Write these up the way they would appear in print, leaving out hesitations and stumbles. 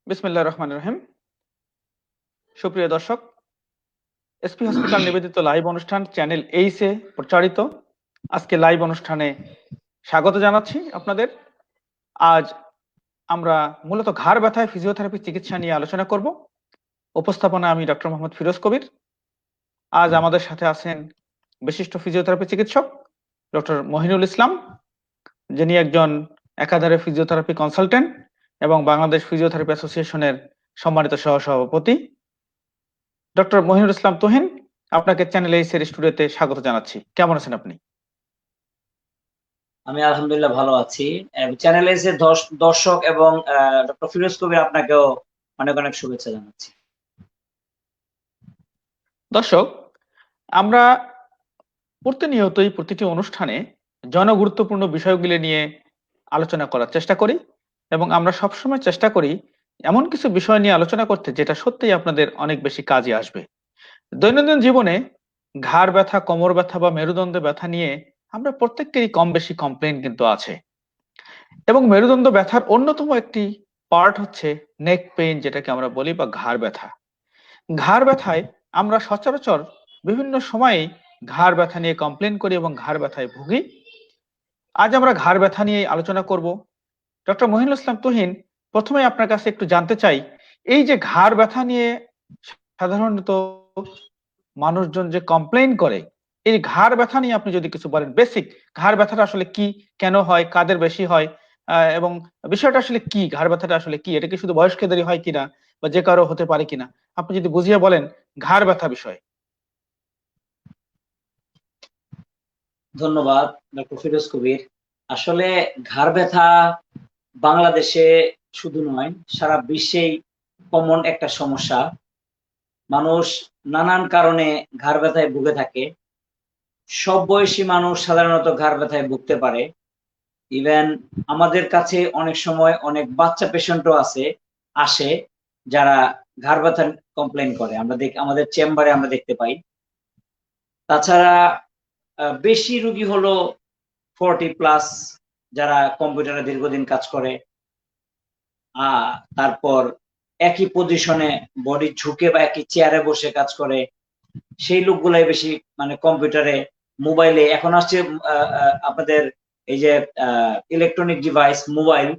বিসমিল্লাহির রহমানির রহিম। সুপ্রিয় দর্শক, এসপি হসপিটাল নিবেদিত লাইভ অনুষ্ঠান চ্যানেল এইসে প্রচারিত আজকে লাইভ অনুষ্ঠানে স্বাগত জানাচ্ছি আপনাদের। আজ আমরা মূলত ঘাড় ব্যথায় ফিজিওথেরাপি চিকিৎসা নিয়ে আলোচনা করব। উপস্থাপনা আমি ডক্টর মোহাম্মদ ফিরোজ কবির। আজ আমাদের সাথে আছেন বিশিষ্ট ফিজিওথেরাপি চিকিৎসক ডক্টর মহিনুল ইসলাম, যিনি একজন একাধারে ফিজিওথেরাপি কনসালটেন্ট এবং বাংলাদেশ ফিজিওথেরাপি অ্যাসোসিয়েশনের সম্মানিত সহসভাপতি। ডক্টর মহিনুল ইসলাম তুহিন, আপনাকে চ্যানেল এইসের স্টুডিওতে স্বাগত জানাচ্ছি। কেমন আছেন আপনি? আমি আলহামদুলিল্লাহ ভালো আছি। চ্যানেলে এসে দর্শক এবং ডক্টর ফিরোজ কবির আপনাকেও অনেক অনেক শুভেচ্ছা জানাচ্ছি। দর্শক, আমরা প্রতিনিয়তই প্রতিটি অনুষ্ঠানে জনগুরুত্বপূর্ণ বিষয়গুলি নিয়ে আলোচনা করার চেষ্টা করি এবং আমরা সবসময় চেষ্টা করি এমন কিছু বিষয় নিয়ে আলোচনা করতে যেটা সত্যিই আপনাদের অনেক বেশি কাজে আসবে। দৈনন্দিন জীবনে ঘাড় ব্যথা, কোমর ব্যথা বা মেরুদণ্ড ব্যথা নিয়ে আমরা প্রত্যেকেরই কম বেশি কমপ্লেইন কিন্তু আছে এবং মেরুদণ্ড ব্যথার অন্যতম একটি পার্ট হচ্ছে নেক পেইন, যেটাকে আমরা বলি, বা ঘাড় ব্যথা। ঘাড় ব্যথায় আমরা সচরাচর বিভিন্ন সময়ে ঘাড় ব্যথা নিয়ে কমপ্লেন করি এবং ঘাড় ব্যথায় ভুগি। আজ আমরা ঘাড় ব্যথা নিয়ে আলোচনা করব। ডক্টর মহিনুল ইসলাম তুহিন, প্রথমে আপনার কাছে একটু জানতে চাই, এই যে ঘাড় ব্যথা নিয়ে সাধারণত মানুষজন যে কমপ্লেইন করে, এই ঘাড় ব্যথা নিয়ে আপনি যদি কিছু বলেন, বেসিক ঘাড় ব্যথাটা আসলে কি, কেন হয়, কাদের বেশি হয়, এবং বিষয়টা আসলে কি, ঘাড় ব্যথাটা আসলে কি, এটা কি শুধু বয়স্কদেরই হয় কিনা বা যে কারো হতে পারে কিনা, আপনি যদি বুঝিয়ে বলেন ঘাড় ব্যথা বিষয়ে। ধন্যবাদ ডক্টর ফিরোজ কবির। আসলে ঘাড় ব্যথা বাংলাদেশে শুধু নয়, সারা বিশ্বেই কমন একটা সমস্যা। মানুষ নানান কারণে ঘাড় ব্যথায় ভুগে থাকে। সব বয়সী মানুষ সাধারণত ঘাড় ব্যথায় ভুগতে পারে। ইভেন আমাদের কাছে অনেক সময় অনেক বাচ্চা পেশেন্টও আসে যারা ঘাড় ব্যথার কমপ্লেন করে। আমাদের চেম্বারে আমরা দেখতে পাই। তাছাড়া বেশি রোগী হলো 40+, যারা কম্পিউটারে দীর্ঘদিন কাজ করে, তারপর একই পজিশনে বডি ঝুঁকে বা একই চেয়ারে বসে কাজ করে, সেই লোকগুলাই বেশি, মানে কম্পিউটারে, মোবাইলে। এখন আসছে আপনাদের এই যে ইলেকট্রনিক ডিভাইস মোবাইল,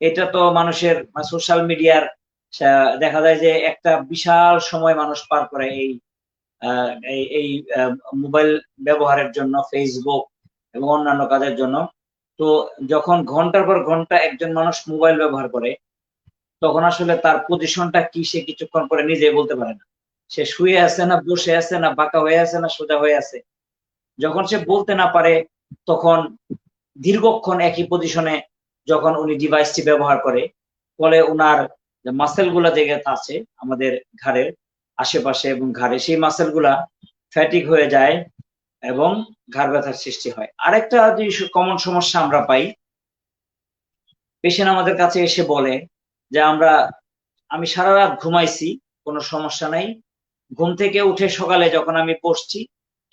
এটা তো মানুষের সোশ্যাল মিডিয়ার, দেখা যায় যে একটা বিশাল সময় মানুষ পার করে এই মোবাইল ব্যবহারের জন্য, ফেসবুক এবং অন্যান্য কাজের জন্য। তো যখন ঘন্টার পর ঘন্টা একজন মানুষ মোবাইল ব্যবহার করে, তখন আসলে তার পজিশনটা কি সে কিছুক্ষণ পরে নিজেই বলতে পারে না। সে শুয়ে আছে না বসে আছে না বাঁকা হয়ে আছে না সোজা হয়ে আছে। যখন সে বলতে না পারে, তখন দীর্ঘক্ষণ একই পজিশনে যখন উনি ডিভাইসটি ব্যবহার করে, ফলে উনার যে মাসেল গুলা জায়গা আছে আমাদের ঘাড়ের আশেপাশে এবং ঘাড়ে, সেই মাসেল গুলা ফ্যাটিক হয়ে যায় এবং ঘাড় ব্যথার সৃষ্টি হয়। আরেকটা যে কমন সমস্যা আমরা পাই, পেশেন্ট আমাদের কাছে এসে বলে যে আমি সারা রাত ঘুমাইছি, কোনো সমস্যা নাই, ঘুম থেকে উঠে সকালে যখন আমি বসছি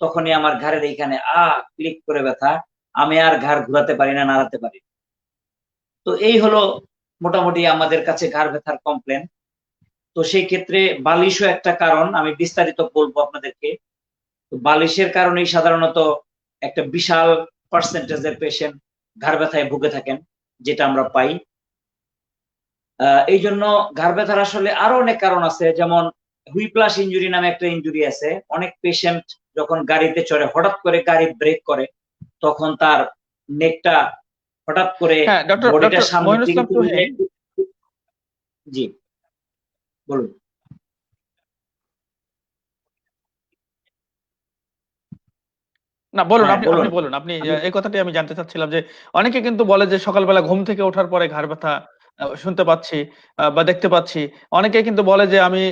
তখনই আমার ঘাড়ের এইখানে ক্লিক করে ব্যথা, আমি আর ঘাড় ঘুরাতে পারি না, নাড়াতে পারি। তো এই হলো মোটামুটি আমাদের কাছে ঘাড় ব্যথার কমপ্লেন। তো সেই ক্ষেত্রে বালিশও একটা কারণ, আমি বিস্তারিত বলবো আপনাদেরকে। তো বালিশের কারণেই সাধারণত একটা বিশাল পার্সেন্টেজের পেশেন্ট ঘাড় ব্যথায় ভুগে থাকেন, যেটা আমরা পাই। এই জন্য ঘাড় ব্যথার আসলে আরো অনেক কারণ আছে, যেমন হুইপ্লাস ইনজুরি নামে একটা ইনজুরি আছে। অনেক পেশেন্ট যখন গাড়িতে চড়ে, হঠাৎ করে গাড়ি ব্রেক করে, তখন তার নেকটা হঠাৎ করে হ্যাঁ, ডক্টর বডিটা ডক্টর সামনের মহিনুল দিকে ইসলাম তুলে তুহিন, দেয়। জি, বলুন। না বলুন, হ্যাঁ, আপনি আপনি বলুন। বলুন, আপনি আমি এই কথাটি আমি জানতে চাচ্ছিলাম যে অনেকে কিন্তু বলে যে সকালবেলা ঘুম থেকে ওঠার পরে ঘাড় ব্যথা শুনতে পাচ্ছি বা দেখতে পাচ্ছি। অনেকে কিন্তু বলে যে আমি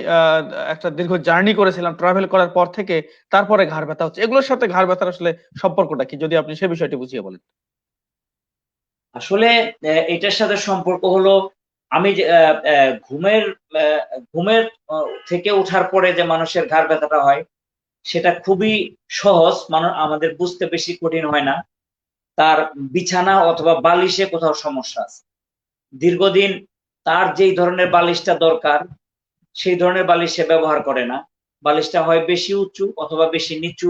একটা দীর্ঘ জার্নি করেছিলাম, ট্রাভেল করার পর থেকে তারপরে ঘাড় ব্যথা হচ্ছে। এগুলোর সাথে ঘাড় ব্যথার আসলে সম্পর্কটা কি, যদি আপনি সে বিষয়টি বুঝিয়ে বলেন। আসলে এটার সাথে সম্পর্ক হলো, আমি যে ঘুমের ঘুমের থেকে ওঠার পরে যে মানুষের ঘাড় ব্যথাটা হয়, সেটা খুবই সহজ, আমাদের বুঝতে বেশি কঠিন হয় না। তার বিছানা অথবা বালিশে কোথাও সমস্যা আছে। দীর্ঘদিন তার যেই ধরনের বালিশটা দরকার সেই ধরনের বালিশ সে ব্যবহার করে না। বালিশটা হয় বেশি উঁচু অথবা বেশি নিচু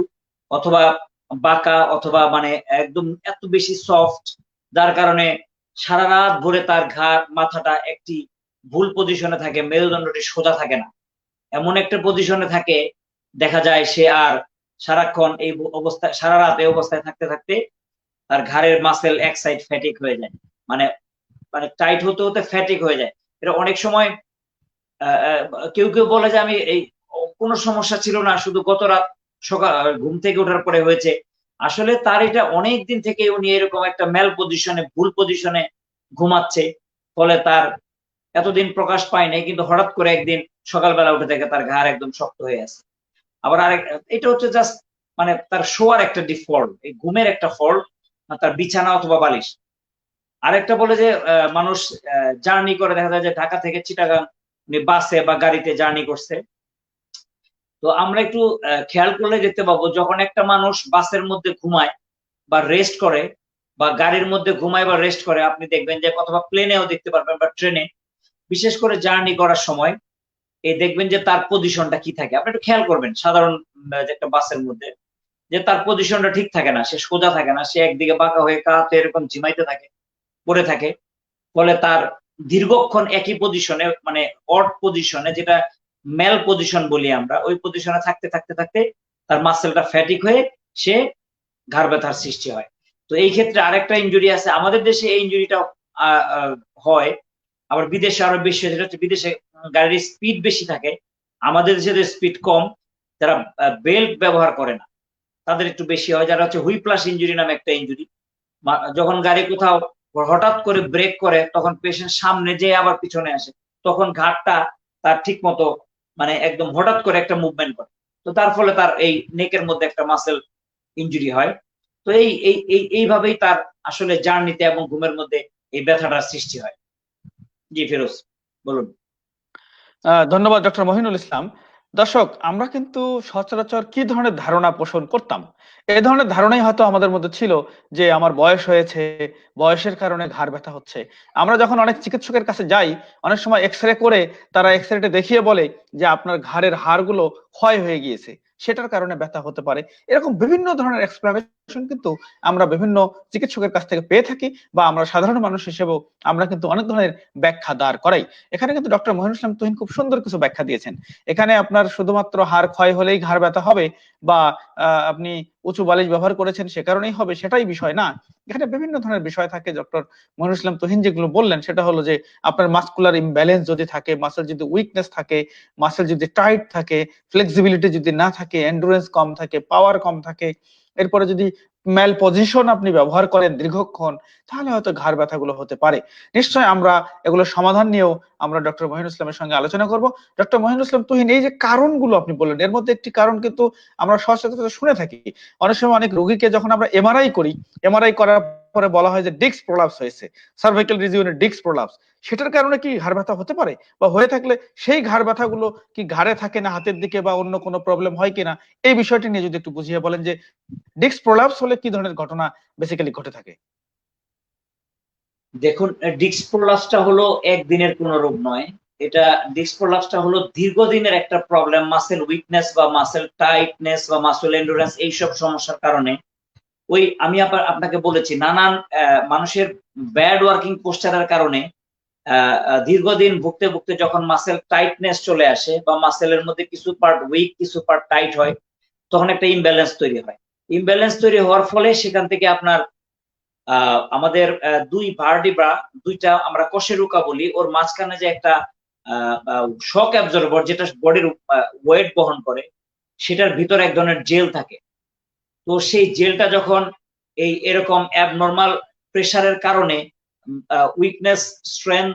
অথবা বাঁকা অথবা মানে একদম এত বেশি সফট, যার কারণে সারা রাত ভরে তার মাথাটা একটি ভুল পজিশনে থাকে, মেরুদণ্ডটি সোজা থাকে না। এমন একটা পজিশনে থাকে দেখা যায় সে আর সারাক্ষণ এই অবস্থায় সারা রাত এই অবস্থায় থাকতে থাকতে তার ঘাড়ের মাসেল এক সাইড ফ্যাটিক হয়ে যায়, মানে মানে টাইট হতে হতে ফ্যাটিক হয়ে যায়। এটা অনেক সময় কেউ কেউ বলে যে আমি এই কোনো সমস্যা ছিল না, শুধু গত রাত সকাল ঘুম থেকে ওঠার পরে হয়েছে। আসলে তার এটা অনেক দিন থেকে উনি এরকম একটা ম্যাল পজিশনে, ভুল পজিশনে ঘুমাচ্ছে, ফলে তার এতদিন প্রকাশ পায় নাই, কিন্তু হঠাৎ করে একদিন সকালবেলা উঠে দেখে তার ঘাড় একদম শক্ত হয়ে আছে। আবার আরেক, এটা হচ্ছে জাস্ট মানে তার শোয়ার একটা ডিফল্ট, এই ঘুমের একটা ফল্ট, তার বিছানা অথবা বালিশ। আরেকটা বলে যে মানুষ জার্নি করে, দেখা যায় যে ঢাকা থেকে চিটাগাং উনি বাসে বা গাড়িতে জার্নি করছে। তো আমরা একটু খেয়াল করলে দেখতে পাবো, যখন একটা মানুষ বাসের মধ্যে ঘুমায় বা রেস্ট করে বা গাড়ির মধ্যে ঘুমায় বা রেস্ট করে, আপনি দেখবেন যে অথবা প্লেনেও দেখতে পারবেন বা ট্রেনে, বিশেষ করে জার্নি করার সময় এই দেখবেন যে তার পজিশনটা কি থাকে। আপনি একটু খেয়াল করবেন সাধারণ একটা বাসের মধ্যে যে তার পজিশনটা ঠিক থাকে না, সে সোজা থাকে না, সে একদিকে বাঁকা হয়ে কাঁধে এরকম ঝিমাইতে থাকে, পড়ে থাকে। ফলে তার দীর্ঘক্ষণ একই পজিশনে, মানে অড পজিশনে, যেটা মেল পজিশন বলি আমরা, ওই পজিশনে থাকতে থাকতে থাকতে তার মাসেলটা ফ্যাটিক হয়ে সে ঘাড় ব্যথার সৃষ্টি হয়। তো এই ক্ষেত্রে আরেকটা ইনজুরি আছে, আমাদের দেশে এই ইনজুরিটা হয়, আবার বিদেশে আরো বেশি হয়। যেটা হচ্ছে বিদেশে গাড়ির স্পিড বেশি থাকে, আমাদের দেশে স্পিড কম, যারা বেল্ট ব্যবহার করে না তাদের একটু বেশি হয়। যারা হচ্ছে হুইপ্লাস ইনজুরি নামে একটা ইনজুরি, যখন গাড়ি কোথাও হঠাৎ করে ব্রেক করে তখন পেশেন্ট সামনে যে আবার পিছনে আসে, তখন ঘাটটা তার ঠিক মতো মানে একদম হঠাৎ করে একটা মুভমেন্ট করে, তো তার ফলে তার এই নেকের মধ্যে একটা মাসেল ইনজুরি হয়। তো এইভাবেই তার আসলে জার্নিতে এবং ঘুমের মধ্যে এই ব্যথাটার সৃষ্টি হয়। জি ফিরোজ, বলুন। ধন্যবাদ ডক্টর মহিনুল ইসলাম। দর্শক, আমরা কিন্তু সচরাচর কি ধরনের ধারণা পোষণ করতাম, এই ধরনের ধারণাই হয়তো আমাদের মধ্যে ছিল যে আমার বয়স হয়েছে, বয়সের কারণে ঘাড় ব্যথা হচ্ছে। আমরা যখন অনেক চিকিৎসকের কাছে যাই, অনেক সময় এক্সরে করে তারা এক্সরেতে দেখিয়ে বলে যে আপনার ঘাড়ের হাড়গুলো ক্ষয় হয়ে গিয়েছে, সেটার কারণে ব্যথা হতে পারে। এরকম বিভিন্ন ধরনের এক্সপ্লানেশন কিন্তু আমরা বিভিন্ন চিকিৎসকের কাছ থেকে পেয়ে থাকি, বা আমরা সাধারণ মানুষ হিসেবেও আমরা কিন্তু অনেক ধরনের ব্যাখ্যা দাঁড় করাই। এখানে কিন্তু ডক্টর মহিনুল ইসলাম তুহিন খুব সুন্দর কিছু ব্যাখ্যা দিয়েছেন। এখানে আপনার শুধুমাত্র হাড় ক্ষয় হলেই ঘাড় ব্যথা হবে, বা আপনি উঁচু বালিশ ব্যবহার করেছেন সে কারণেই হবে, সেটাই বিষয় না। এখানে বিভিন্ন ধরনের বিষয় থাকে। ডক্টর মহিনুল ইসলাম তুহিন যেগুলো বললেন সেটা হলো যে আপনার মাসকুলার ইমব্যালেন্স যদি থাকে, মাসেল যদি উইকনেস থাকে, মাসেল যদি টাইট থাকে, ফ্লেক্সিবিলিটি যদি না থাকে, এন্ডুরেন্স কম থাকে, পাওয়ার কম থাকে, এরপরে যদি ম্যাল পজিশন আপনি ব্যবহার করেন দীর্ঘক্ষণ, তাহলে হয়তো ঘাড় ব্যথাগুলো হতে পারে। নিশ্চয় আমরা এগুলো সমাধান নিয়েও আমরা ডক্টর মহিনুল ইসলামের সঙ্গে আলোচনা করব। ডক্টর মহিনুল ইসলাম তুহিন, এই যে কারণগুলো আপনি বললেন, এর মধ্যে একটি কারণ কিন্তু আমরা সচরাচর শুনে থাকি। অনেক সময় অনেক রোগীকে যখন আমরা এমআরআই করি, এমআরআই করার পরে বলা হয় যে ডিস্ক প্রলাপস হয়েছে, সার্ভাইকাল রিজিয়নের ডিস্ক প্রলাপস। সেটার কারণে কি ঘাড় ব্যথা হতে পারে? বা হয়ে থাকলে সেই ঘাড় ব্যথাগুলো কি ঘাড়ে থাকে না হাতের দিকে, বা অন্য কোনো প্রবলেম হয় কিনা, এই বিষয়টি নিয়ে যদি একটু বুঝিয়ে বলেন যে ডিস্ক প্রলাপস হলে কি ধরনের ঘটনা বেসিক্যালি ঘটে থাকে। দেখুন, ডিস্ক প্রলাপসটা হলো একদিনের কোনো রোগ নয়। এটা ডিস্ক প্রলাপসটা হলো দীর্ঘদিনের একটা প্রবলেম, মাসেল উইকনেস বা মাসেল টাইটনেস বা মাসেল এন্ডুরেন্স এইসব সমস্যার কারণে। ওই আমি আপনাকে বলেছি নানান মানুষের ব্যাড ওয়ার্কিং পোস্টারের কারণে দীর্ঘদিন ভুগতে ভুগতে যখন মাসেল টাইটনেস চলে আসে বা মাসেলের মধ্যে কিছু পার্ট উইক কিছু পার্ট টাইট হয়, তখন একটা ইমব্যালেন্স তৈরি হয়। ইমব্যালেন্স তৈরি হওয়ার ফলে সেখান থেকে আপনার আমাদের দুই ভার্টিব্রা, দুইটা আমরা কশেরুকা বলি, ওর মাঝখানে যে একটা শক অ্যাবজর্বার যেটা বডির ওয়েট বহন করে, সেটার ভিতরে এক ধরনের জেল থাকে। তো সেই জেলটা যখন এই এরকম অ্যাবনর্মাল প্রেসারের কারণে, উইকনেস, স্ট্রেংথ,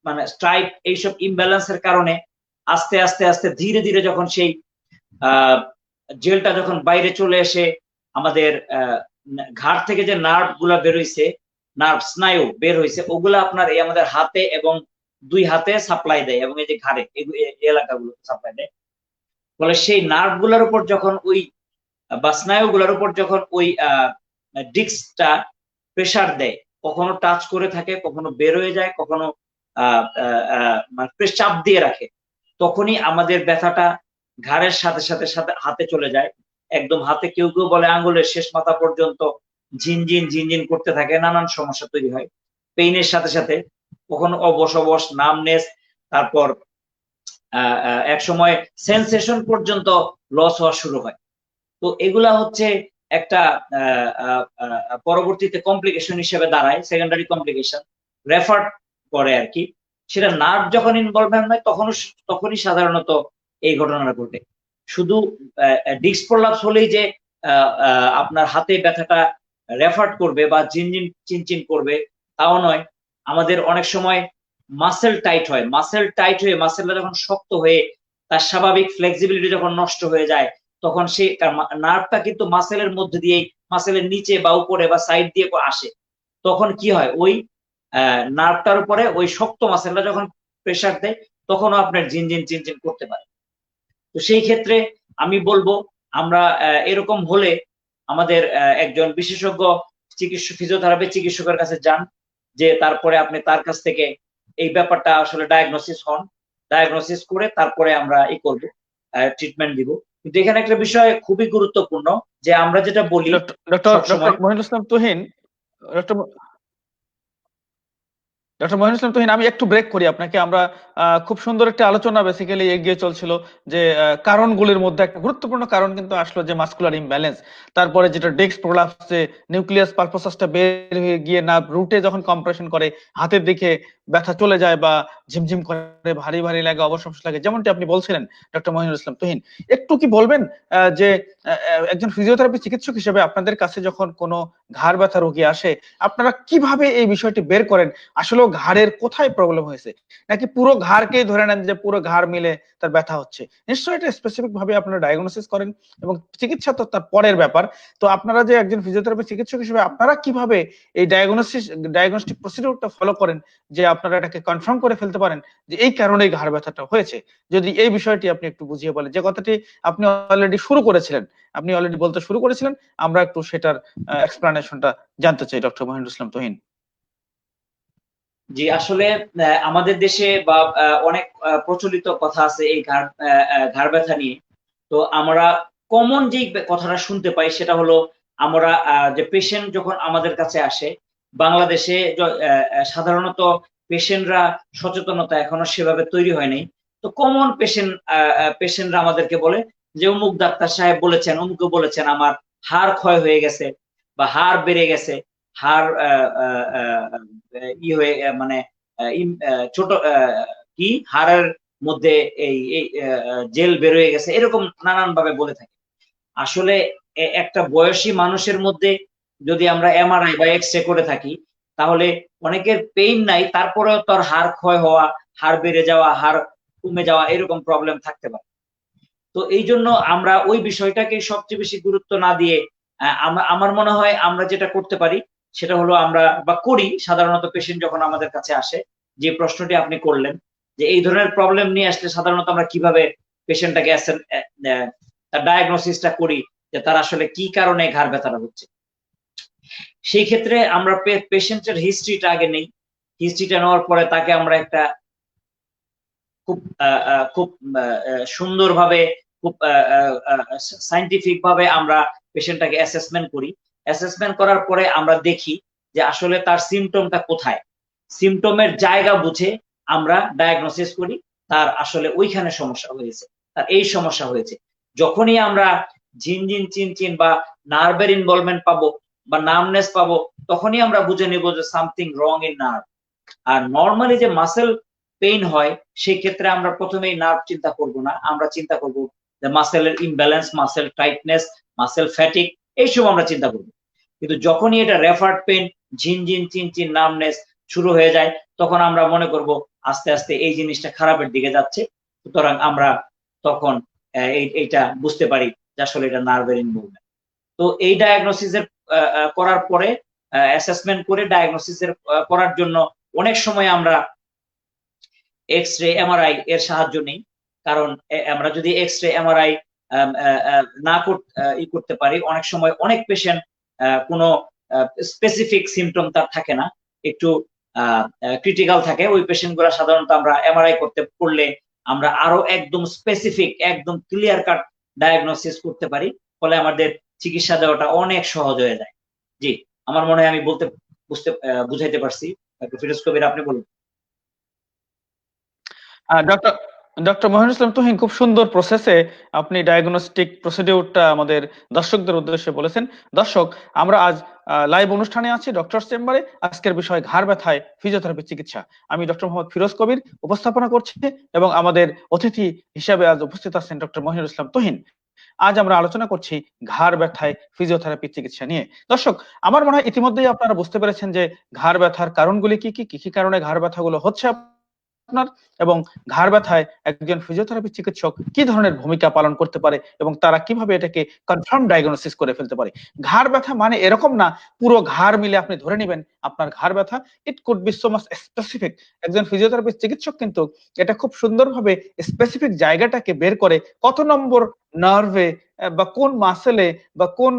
মানে স্ট্রাইপ, এইসব ইমব্যালেন্সের কারণে আস্তে আস্তে আস্তে ধীরে ধীরে যখন সেই জেলটা যখন বাইরে চলে এসে আমাদের ঘাড় থেকে যে নার্ভ গুলা বেরোইছে, নার্ভ স্নায়ু বের হয়েছে, ওগুলা আপনার এই আমাদের হাতে এবং দুই হাতে সাপ্লাই দেয়, এবং এই যে ঘাড়ে এলাকাগুলো সাপ্লাই দেয়। ফলে সেই নার্ভ গুলার উপর যখন ওই বা স্নায়ুগুলোর উপর যখন ওই ডিস্কটা প্রেসার দেয়, কখনো টাচ করে থাকে, কখনো বের হয়ে যায়, কখনো মানে চাপ দিয়ে রাখে, তখনই আমাদের ব্যথাটা ঘাড়ের সাথে সাথে সাথে হাতে চলে যায়। একদম হাতে কেউ কেউ বলে আঙ্গুলের শেষ মাথা পর্যন্ত ঝিনঝিন ঝিনঝিন করতে থাকে, নানান সমস্যা তৈরি হয় পেইনের সাথে সাথে। কখনো অবশ অবশ, নামনেস, তারপর এক সময় সেন্সেশন পর্যন্ত লস হওয়া শুরু হয়। তো এগুলা হচ্ছে একটা পরবর্তীতে কমপ্লিকেশন হিসেবে দাঁড়ায়, সেকেন্ডারি কমপ্লিকেশন রেফার করে আর কি। সেটা নার্ভ যখন ইনভলভমেন্ট হয় তখনই সাধারণত এই ঘটনাটা ঘটে। শুধু ডিস্ক প্রলাপস হলেই যে আপনার হাতে ব্যথাটা রেফার করবে বা জিনজিন চিনচিন করবে তাও নয়। আমাদের অনেক সময় মাসেল টাইট হয়, মাসেলটা যখন শক্ত হয়ে তার স্বাভাবিক ফ্লেক্সিবিলিটি যখন নষ্ট হয়ে যায়, তখন সে নার্ভটা কিন্তু মাসেলের মধ্যে দিয়ে, মাসেলের নিচে বা উপরে বা সাইড দিয়ে আসে। তখন কি হয়, ওই নার্ভটার উপরে ওই শক্ত মাসেলটা যখন প্রেসার দেয়, তখনও আপনার ঝিনঝিন চিনচিন করতে পারে। তো সেই ক্ষেত্রে আমি বলবো আমরা এরকম হলে আমাদের একজন বিশেষজ্ঞ ফিজিওথেরাপি চিকিৎসকের কাছে যান, যে তারপরে আপনি তার কাছ থেকে এই ব্যাপারটা আসলে ডায়াগনোসিস করে তারপরে আমরা করব, ট্রিটমেন্ট দিব। কিন্তু এখানে একটা বিষয় খুবই গুরুত্বপূর্ণ, যে আমরা যেটা বলি ডক্টর সবসময়। মহিনুল ইসলাম তুহিন, ডক্টর ডক্টর মহিনুল ইসলাম তুহিন, আমি একটু ব্রেক করি আপনাকে। আমরা খুব সুন্দর একটা আলোচনা বেসিক্যালি এগিয়ে চলছিল, যে কারণগুলির মধ্যে একটা গুরুত্বপূর্ণ কারণ কিন্তু আসলো যে মাসকুলার ইমব্যালেন্স। তারপরে যেটা ডিস্ক প্রলাপসে নিউক্লিয়াস পালপোসাসটা বের হয়ে গিয়ে না রুটে যখন কম্প্রেশন করে হাতের দিকে ব্যথা চলে যায় বা ঝিমঝিম করে, ভারী ভারী লাগে, অবশ লাগে, যেমনটি আপনি বলছিলেন ডক্টর মহিনুল ইসলাম তুহিন। একটু কি বলবেন যে একজন ফিজিওথেরাপি চিকিৎসক হিসেবে আপনাদের কাছে যখন কোনো ঘাড় ব্যথা রোগী আসে, আপনারা কিভাবে এই বিষয়টি বের করেন আসলে ঘাড়ের কোথায় প্রবলেম হয়েছে, নাকি পুরো ঘাড়কেই ধরে নেন যে পুরো ঘাড় মিলে তার ব্যথা হচ্ছে? নিশ্চয়ই এটা স্পেসিফিক ভাবে আপনারা ডায়াগনোসিস করেন, এবং চিকিৎসা তো তার পরের ব্যাপার। তো আপনারা যে একজন ফিজিওথেরাপি চিকিৎসক হিসেবে আপনারা কিভাবে এই ডায়াগনস্টিক প্রসিডিউরটা ফলো করেন, যে আপনারা এটাকে কনফার্ম করে ফেলতে পারেন যে এই কারণেই ঘাড় ব্যথাটা হয়েছে? যদি এই বিষয়টি আপনি একটু বুঝিয়ে বলেন, যে কথাটি আপনি অলরেডি বলতে শুরু করেছিলেন, আমরা একটু সেটার এক্সপ্লানেশনটা জানতে চাই ডক্টর মহিনুল ইসলাম তুহিন। জি, আসলে আমাদের দেশে বা অনেক প্রচলিত কথা আছে এই ঘাড় ব্যথা নিয়ে। তো আমরা কমন যে কথাটা শুনতে পাই সেটা হলো, আমরা যে পেশেন্ট যখন আমাদের কাছে আসে, বাংলাদেশে সাধারণত পেশেন্টরা সচেতনতা এখনো সেভাবে তৈরি হয়নি। তো কমন পেশেন্টরা আমাদেরকে বলে যে অমুক ডাক্তার সাহেব বলেছেন, অমুকে বলেছেন আমার হাড় ক্ষয় হয়ে গেছে বা হাড় বেড়ে গেছে, হাড় হয়ে মানে ছোট কি হাড়ের মধ্যে এই জেল বের হয়ে গেছে, এরকম নানান ভাবে বলে থাকে। আসলে একটা বয়সী মানুষের মধ্যে যদি আমরা এমআরআই বা এক্স রে করে থাকি, তাহলে অনেকের পেইন নাই, তারপরেও তার হাড় ক্ষয় হওয়া, হাড় বেড়ে যাওয়া, হাড় কমে যাওয়া, এরকম প্রবলেম থাকতে পারে। তো এই জন্য আমরা ওই বিষয়টাকে সবচেয়ে বেশি গুরুত্ব না দিয়ে, আমার মনে হয় আমরা যেটা করতে পারি সেটা হলো, আমরা বা করি সাধারণত পেশেন্ট যখন আমাদের কাছে আসে, যে প্রশ্নটি আপনি করলেন যে এই ধরনের প্রবলেম নিয়ে আসলে সাধারণত আমরা কিভাবে পেশেন্টটাকে তার ডায়াগনোসিসটা করি, যে তার আসলে কি কারণে ঘাড় ব্যথাটা হচ্ছে। সেই ক্ষেত্রে আমরা পেশেন্টের হিস্ট্রিটা আগে নেই। হিস্ট্রিটা নেওয়ার পরে তাকে আমরা একটা খুব খুব সুন্দরভাবে, খুব সায়েন্টিফিক ভাবে আমরা পেশেন্টটাকে অ্যাসেসমেন্ট করি। অ্যাসেসমেন্ট করার পরে আমরা দেখি যে আসলে তার সিমটমটা কোথায়। সিমটমের জায়গা বুঝে আমরা ডায়াগনোসিস করি, তার আসলে ওইখানে সমস্যা হয়েছে, তার এই সমস্যা হয়েছে। যখনই আমরা ঝিনঝিন চিনচিন বা নার্ভের ইনভলভমেন্ট পাবো বা নার্ভনেস পাবো, তখনই আমরা বুঝে নিব যে সামথিং রং ইন নার্ভ। আর নর্মালি যে মাসেল পেইন হয়, সেই ক্ষেত্রে আমরা প্রথমেই নার্ভ চিন্তা করব না, আমরা চিন্তা করব যে মাসেলের imbalance, muscle tightness, muscle fatigue, এইসব আমরা চিন্তা করব। কিন্তু যখনই এটা রেফার্ড পেইন, ঝিনঝিন চিনচিন নার্ভনেস শুরু হয়ে যায়, তখন আমরা মনে করব আস্তে আস্তে এই জিনিসটা খারাপের দিকে যাচ্ছে। সুতরাং আমরা তখন এইটা বুঝতে পারি যে আসলে এটা নার্ভের ইনভলভমেন্ট। তো এই ডায়াগনোসিসের করার পরে, অ্যাসেসমেন্ট করে ডায়াগনোসিসের করার জন্য অনেক সময় আমরা এক্স রে, এমআরআই এর সাহায্য নেই। কারণ আমরা যদি এক্স রে, এমআরআই না করতে পারি, অনেক সময় অনেক পেশেন্ট কোনো স্পেসিফিক সিমটম তার থাকে না, একটু ক্রিটিক্যাল থাকে, ওই পেশেন্ট গুলা সাধারণত আমরা এমআরআই করলে আমরা আরো একদম স্পেসিফিক, একদম ক্লিয়ার কাট ডায়াগনোসিস করতে পারি, ফলে আমাদের চিকিৎসা দেওয়াটা অনেক সহজ হয়ে যায়। জি, আমার মনে হয় আমি বুঝাইতে পারছি। ফিরোজ কবির, আপনি বলুন। ডক্টর ডক্টর মহিনুল ইসলাম তুহিন খুব সুন্দর প্রসেসে আপনি ডায়াগনস্টিক প্রসিডিউরটা আমাদের দর্শকদের উদ্দেশ্যে বলেছেন। দর্শক, আমরা আজ লাইভ অনুষ্ঠানে আছি ডক্টর চেম্বারে। আজকের বিষয় ঘাড় ব্যথায় ফিজিওথেরাপি চিকিৎসা। আমি ডক্টর মোহাম্মদ ফিরোজ কবির উপস্থাপনা করছি এবং আমাদের অতিথি হিসাবে আজ উপস্থিত আছেন ডক্টর মহিনুল ইসলাম তুহিন। আজ আমরা আলোচনা করছি ঘাড় ব্যথায় ফিজিওথেরাপি চিকিৎসা নিয়ে। দর্শক, আমার মনে হয় ইতিমধ্যেই আপনারা বুঝতে পেরেছেন যে ঘাড় ব্যথার কারণগুলি কি কি, কি কি কারণে ঘাড় ব্যথাগুলো হচ্ছে আপনার, এবং ঘাড় ব্যথায় একজন ফিজিওথেরাপি চিকিৎসক কি ধরনের ভূমিকা পালন করতে পারে এবং তারা কিভাবে এটাকে কনফার্ম ডায়াগনোসিস করে ফেলতে পারে। ঘাড় ব্যথা মানে এরকম না পুরো ঘাড় মিলে আপনি ধরে নেবেন আপনার ঘাড় ব্যথা। It could be so much specific. একজন ফিজিওথেরাপি চিকিৎসক কিন্তু এটা খুব সুন্দরভাবে স্পেসিফিক জায়গাটাকে বের করে কত নম্বর নার্ভে বা কোন মাসেলে বা কোন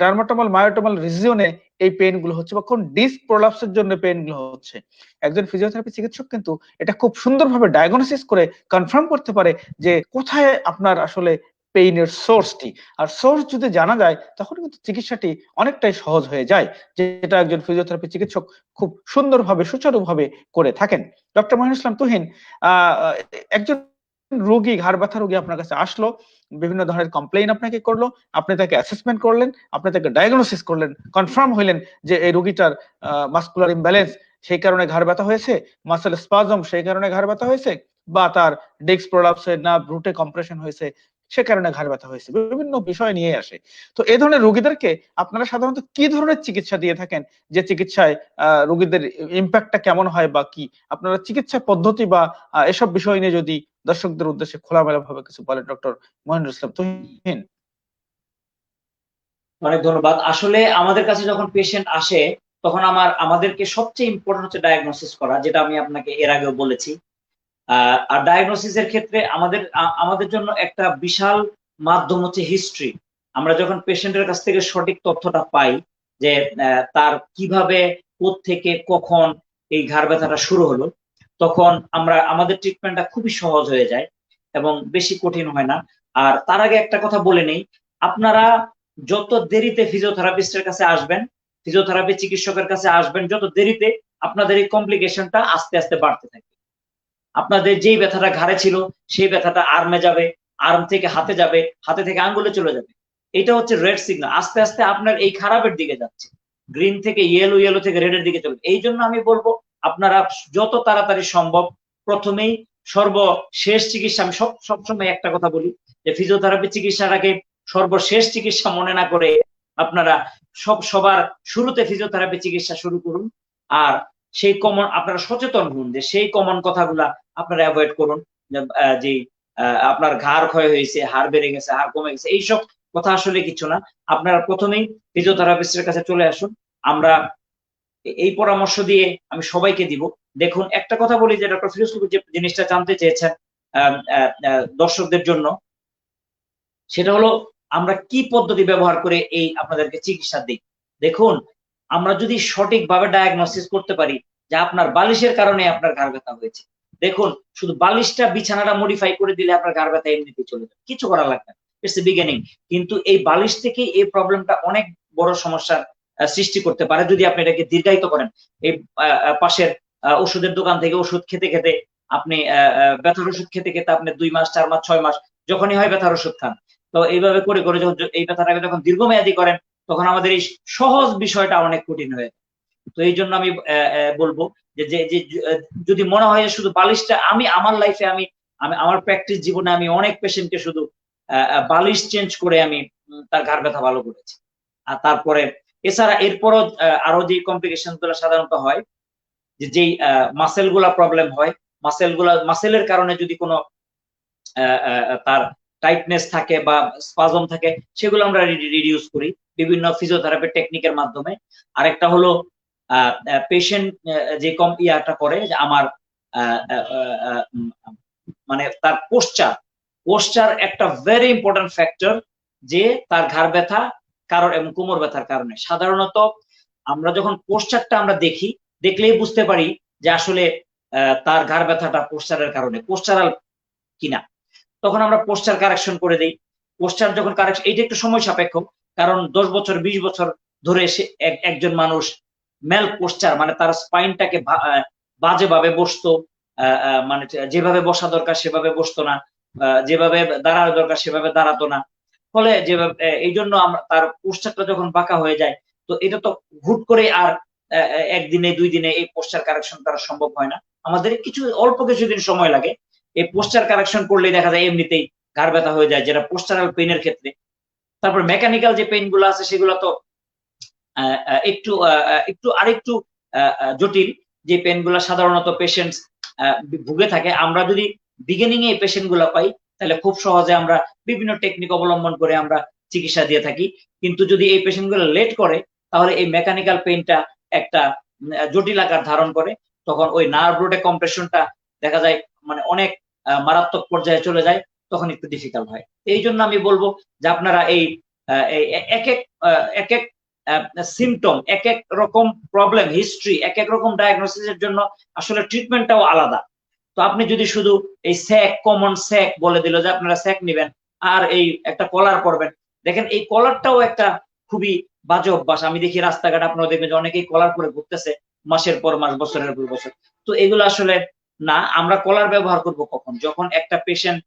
ডার্মাটোমাল মায়োটোমাল রিজিয়নে এই পেইন গুলো হচ্ছে বা কোন ডিস্ক প্রলাপসের জন্য পেইন গুলো হচ্ছে, একজন ফিজিওথেরাপি চিকিৎসক কিন্তু এটা খুব সুন্দরভাবে ডায়াগনোসিস করে কনফার্ম করতে পারে যে কোথায় আপনার আসলে পেইনের সোর্সটি। আর সোর্স যদি জানা যায় তখন কিন্তু চিকিৎসাটি অনেকটাই সহজ হয়ে যায়, যেটা একজন ফিজিওথেরাপি চিকিৎসক খুব সুন্দরভাবে সুচারুভাবে করে থাকেন। ডক্টর মহিনুল ইসলাম তুহিন, একজন রোগী, ঘাড় ব্যথা রোগী আপনার কাছে আসলো, বিভিন্ন ধরনের কমপ্লেইন আপনাকে করলো, আপনি তাকে অ্যাসেসমেন্ট করলেন, আপনি তাকে ডায়াগনোসিস করলেন, কনফার্ম হইলেন যে এই রোগীটার মাসকুলার ইমব্যালেন্স, সেই কারণে ঘাড় ব্যথা হয়েছে, মাসেল স্পাজম সেই কারণে ঘাড় ব্যথা হয়েছে, বা তার ডিস্ক প্রলাপসে নার্ভ রুটে কম্প্রেশন হয়েছে সে কারণে ঘাড় ব্যথা হয়েছে, বিভিন্ন বিষয় নিয়ে আসে। তো এই ধরনের রোগীদেরকে আপনারা সাধারণত কি ধরনের চিকিৎসা দিয়ে থাকেন, যে চিকিৎসায় রোগীদের ইম্প্যাক্টটা কেমন হয় বা কি আপনারা চিকিৎসা পদ্ধতি বা এসব বিষয় নিয়ে যদি দর্শকদের উদ্দেশ্যে খোলামেলা ভাবে কিছু বলেন ডক্টর মহিনুল ইসলাম তুহিন। অনেক ধন্যবাদ। আসলে আমাদের কাছে যখন পেশেন্ট আসে তখন আমাদেরকে সবচেয়ে ইম্পর্টেন্ট হচ্ছে ডায়াগনোসিস করা, যেটা আমি আপনাকে এর আগেও বলেছি। আর ডায়াগনোসিস এর ক্ষেত্রে আমাদের জন্য একটা বিশাল মাধ্যম হচ্ছে হিস্ট্রি। আমরা যখন পেশেন্টের কাছ থেকে সঠিক তথ্যটা পাই যে তার কিভাবে, কোত্থেকে, কখন এই ঘাড় ব্যথাটা শুরু হলো, তখন আমাদের ট্রিটমেন্টটা খুবই সহজ হয়ে যায় এবং বেশি কঠিন হয় না। আর তার আগে একটা কথা বলে নেই, আপনারা যত দেরিতে ফিজিওথেরাপিস্টের কাছে আসবেন, ফিজিওথেরাপি চিকিৎসকের কাছে আসবেন, যত দেরিতে আপনাদের এই কমপ্লিকেশনটা আস্তে আস্তে বাড়তে থাকে। আপনাদের যেই ব্যথাটা ঘাড়ে ছিল সেই ব্যথাটা আর্মে যাবে, আর্ম থেকে হাতে যাবে, হাতে থেকে আঙ্গুলে চলে যাবে। এটা হচ্ছে রেড সিগন্যাল। আস্তে আস্তে আপনার এই খারাপের দিকে যাচ্ছে, গ্রিন থেকে ইয়েলো, ইয়েলো থেকে রেডের দিকে চলে। এই জন্য আমি বলবো আপনারা যত তাড়াতাড়ি সম্ভব প্রথমেই সর্বশেষ চিকিৎসা, আমি সবসময় একটা কথা বলি যে ফিজিওথেরাপি চিকিৎসাটাকে সর্বশেষ চিকিৎসা মনে না করে আপনারা সবার শুরুতে ফিজিওথেরাপি চিকিৎসা শুরু করুন। আর সেই কমন আপনারা সচেতন হন যে সেই কমন কথাগুলা আপনারা অ্যাভয়েড করুন, যে আপনার ঘাড় ক্ষয় হয়েছে, হাড় বেড়ে গেছে, হাড় কমে গেছে, এইসব কথা আসলে কিছু না। আপনারা প্রথমেই ফিজিওথেরাপিস্টের কাছে চলে আসুন। আমরা এই পরামর্শ দিয়ে আমি সবাইকে দিব। দেখুন, একটা কথা বলি যে ডক্টর ফিরোজ কবির যে জিনিসটা জানতে চেয়েছেন দর্শকদের জন্য, সেটা হলো আমরা কি পদ্ধতি ব্যবহার করে এই আপনাদেরকে চিকিৎসা দিই। দেখুন, আমরা যদি সঠিকভাবে ডায়াগনোসিস করতে পারি যে আপনার বালিশের কারণে আপনার ঘাড় ব্যথা হয়েছে, দেখুন শুধু বালিশটা, বিছানাটা মডিফাই করে দিলে আপনার ঘাড় ব্যথা এমনিতেই চলে যাবে, কিছু করা লাগবে না। It's a beginning. কিন্তু এই বালিশ থেকে এই প্রবলেমটা অনেক বড় সমস্যার সৃষ্টি করতে পারে যদি আপনি এটাকে দীর্ঘায়িত করেন। এই পাশের ওষুধের দোকান থেকে ওষুধ খেতে খেতে আপনি ব্যথার ওষুধ খেতে খেতে আপনি 2 মাস, 4 মাস, 6 মাস যখনই হয় ব্যথার ওষুধ খান। তো এইভাবে করে করে যখন এই ব্যথাটাকে যখন দীর্ঘমেয়াদী করেন তখন আমাদের এই সহজ বিষয়টা অনেক কঠিন হয়ে যায়। তো এই জন্য আমি বলবো যে যদি মনে হয় যে শুধু বালিশটা, আমি আমার লাইফে আমি আমার প্র্যাকটিস জীবনে আমি অনেক পেশেন্টকে শুধু বালিশ চেঞ্জ করে আমি তার ঘাড় ব্যথা ভালো করেছি। আর তারপরে এছাড়া এরপরও আরো যে কমপ্লিকেশন গুলো সাধারণত হয়, যে যেই মাসেল গুলা প্রবলেম হয়, মাসেলের কারণে যদি কোনো তার টাইটনেস থাকে বা স্পাজম থাকে, সেগুলো আমরা রিডিউস করি বিভিন্ন ফিজিওথেরাপি টেকনিকের মাধ্যমে। আরেকটা হলো পেশেন্ট যে ইয়াটা করে যে আমার মানে তার পোস্টার একটা ভেরি ইম্পর্টেন্ট ফ্যাক্টর, যে তার ঘাড় ব্যথা কারণ এবং কোমর ব্যথার কারণে সাধারণত আমরা যখন পোস্টারটা আমরা দেখি দেখলেই বুঝতে পারি যে আসলে তার ঘাড় ব্যথাটা পোস্টারের কারণে, পোস্টারাল কিনা। তখন আমরা পোস্টার কারেকশন করে দেই। পোস্টার যখন কারেকশন, এটা একটু সময় সাপেক্ষ, কারণ 10 বছর 20 বছর ধরে সে একজন মানুষ ম্যাল পোস্টার মানে তার স্পাইনটাকে বাজেভাবে বসতো, মানে যেভাবে বসা দরকার সেভাবে বসতো না, যেভাবে দাঁড়ানো দরকার সেভাবে দাঁড়াতো না। ফলে যেভাবে এই জন্য তার পোস্টারটা যখন বাঁকা হয়ে যায়, তো এটা তো হুট করে আর একদিনে 2 দিনে এই পোস্টার কারেকশন করা সম্ভব হয় না। আমাদের অল্প কিছুদিন সময় লাগে। এই পোস্টার কারেকশন করলেই দেখা যায় এমনিতেই ঘাড় ব্যথা হয়ে যায়, যেটা পোস্টারাল পেইন এর ক্ষেত্রে। তারপর মেকানিক্যাল যে পেইন গুলো আছে সেগুলো তো আরেকটু জটিল। যে পেইন গুলো সাধারণত পেশেন্টস ভুগে থাকে, আমরা যদি বিগিনিং এ এই পেশেন্ট গুলা পাই তাহলে খুব সহজে আমরা বিভিন্ন টেকনিক অবলম্বন করে আমরা চিকিৎসা দিয়ে থাকি। কিন্তু যদি এই পেশেন্ট গুলো লেট করে তাহলে এই মেকানিক্যাল পেইনটা একটা জটিল আকার ধারণ করে। তখন ওই নার্ভ রুটে কম্প্রেশনটা দেখা যায় মানে অনেক মারাত্মক পর্যায়ে চলে যায়, তখন একটু ডিফিকাল্ট হয়। এই জন্য আমি বলবো যে আপনারা এই এক এক সিমটম, এক এক রকম প্রবলেম হিস্ট্রি, এক এক রকম ডায়াগনোসিসের জন্য আসলে ট্রিটমেন্টটাও আলাদা। তো আপনি যদি শুধু এই স্যাক, কমন স্যাক বলে দিল যে আপনারা স্যাক নেবেন আর এই একটা কলার পরবেন, দেখেন এই কলারটাও একটা খুবই বাজে অভ্যাস। আমি দেখি রাস্তাঘাট আপনারা দেখবেন যে অনেকেই কলার পরে ঘুরতেছে মাসের পর মাস, বছরের পর বছর। তো এগুলো আসলে না। আমরা কলার ব্যবহার করব কখন? যখন একটা পেশেন্ট